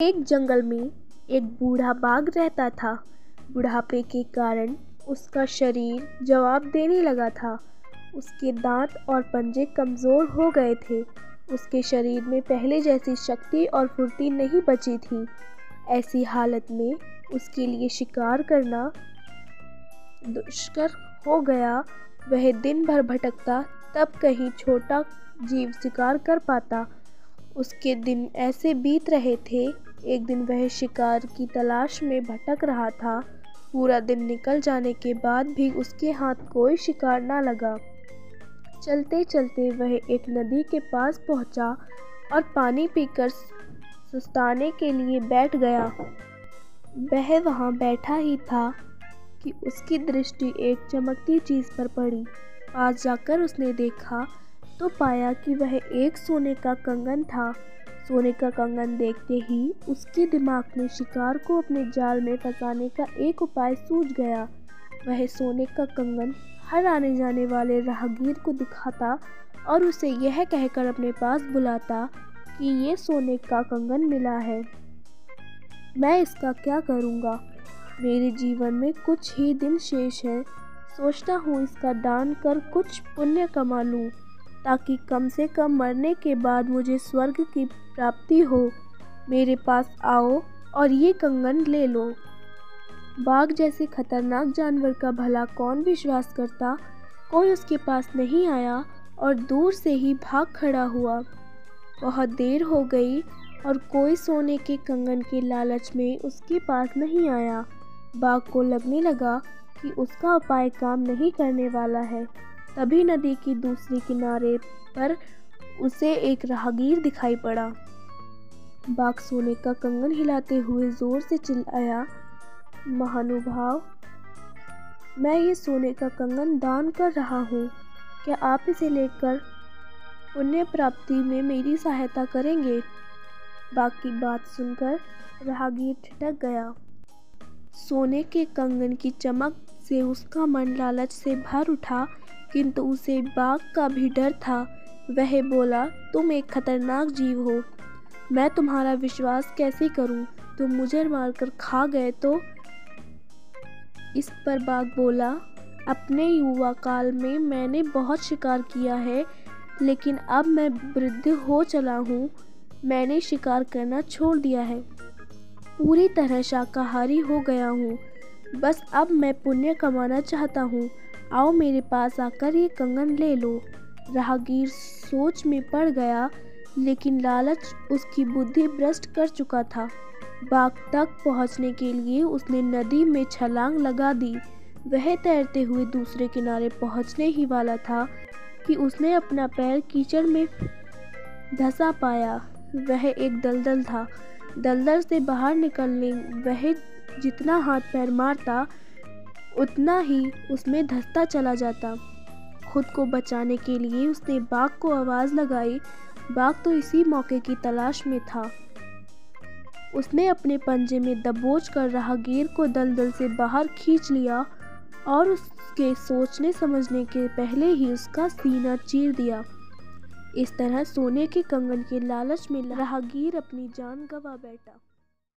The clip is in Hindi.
एक जंगल में एक बूढ़ा बाघ रहता था। बुढ़ापे के कारण उसका शरीर जवाब देने लगा था। उसके दांत और पंजे कमज़ोर हो गए थे। उसके शरीर में पहले जैसी शक्ति और फुर्ती नहीं बची थी। ऐसी हालत में उसके लिए शिकार करना दुष्कर हो गया। वह दिन भर भटकता, तब कहीं छोटा जीव शिकार कर पाता। उसके दिन ऐसे बीत रहे थे। एक दिन वह शिकार की तलाश में भटक रहा था। पूरा दिन निकल जाने के बाद भी उसके हाथ कोई शिकार ना लगा। चलते चलते वह एक नदी के पास पहुंचा और पानी पीकर सुस्ताने के लिए बैठ गया। वह वहां बैठा ही था कि उसकी दृष्टि एक चमकती चीज़ पर पड़ी। पास जाकर उसने देखा तो पाया कि वह एक सोने का कंगन था। सोने का कंगन देखते ही उसके दिमाग में शिकार को अपने जाल में फंसाने का एक उपाय सूझ गया। वह सोने का कंगन हर आने जाने वाले राहगीर को दिखाता और उसे यह कहकर अपने पास बुलाता कि ये सोने का कंगन मिला है, मैं इसका क्या करूँगा। मेरे जीवन में कुछ ही दिन शेष है। सोचता हूँ इसका दान कर कुछ पुण्य कमा लूँ, ताकि कम से कम मरने के बाद मुझे स्वर्ग की प्राप्ति हो। मेरे पास आओ और ये कंगन ले लो। बाघ जैसे खतरनाक जानवर का भला कौन विश्वास करता। कोई उसके पास नहीं आया और दूर से ही भाग खड़ा हुआ। बहुत देर हो गई और कोई सोने के कंगन के लालच में उसके पास नहीं आया। बाघ को लगने लगा कि उसका उपाय काम नहीं करने वाला है। तभी नदी की दूसरे किनारे पर उसे एक राहगीर दिखाई पड़ा। बाघ सोने का कंगन हिलाते हुए जोर से चिल्लाया, महानुभाव, मैं ये सोने का कंगन दान कर रहा हूँ। क्या आप इसे लेकर पुण्य प्राप्ति में मेरी सहायता करेंगे? बाघ की बात सुनकर राहगीर ठिठक गया। सोने के कंगन की चमक से उसका मन लालच से भर उठा, किंतु उसे बाघ का भी डर था। वह बोला, तुम एक खतरनाक जीव हो, मैं तुम्हारा विश्वास कैसे करूं? तुम मुझे मारकर खा गए तो? इस पर बाघ बोला, अपने युवा काल में मैंने बहुत शिकार किया है, लेकिन अब मैं वृद्ध हो चला हूँ। मैंने शिकार करना छोड़ दिया है, पूरी तरह शाकाहारी हो गया हूँ। बस अब मैं पुण्य कमाना चाहता हूँ। आओ मेरे पास आकर ये कंगन ले लो। राहगीर सोच में पड़ गया, लेकिन लालच उसकी बुद्धि भ्रष्ट कर चुका था। बाघ तक पहुँचने के लिए उसने नदी में छलांग लगा दी। वह तैरते हुए दूसरे किनारे पहुँचने ही वाला था कि उसने अपना पैर कीचड़ में धंसा पाया। वह एक दलदल था। दलदल से बाहर निकलने वह जितना हाथ पैर मारता, उतना ही उसमें धंसता चला जाता। खुद को बचाने के लिए उसने बाघ को आवाज़ लगाई। बाघ तो इसी मौके की तलाश में था। उसने अपने पंजे में दबोच कर राहगीर को दलदल से बाहर खींच लिया और उसके सोचने समझने के पहले ही उसका सीना चीर दिया। इस तरह सोने के कंगन के लालच में राहगीर अपनी जान गंवा बैठा।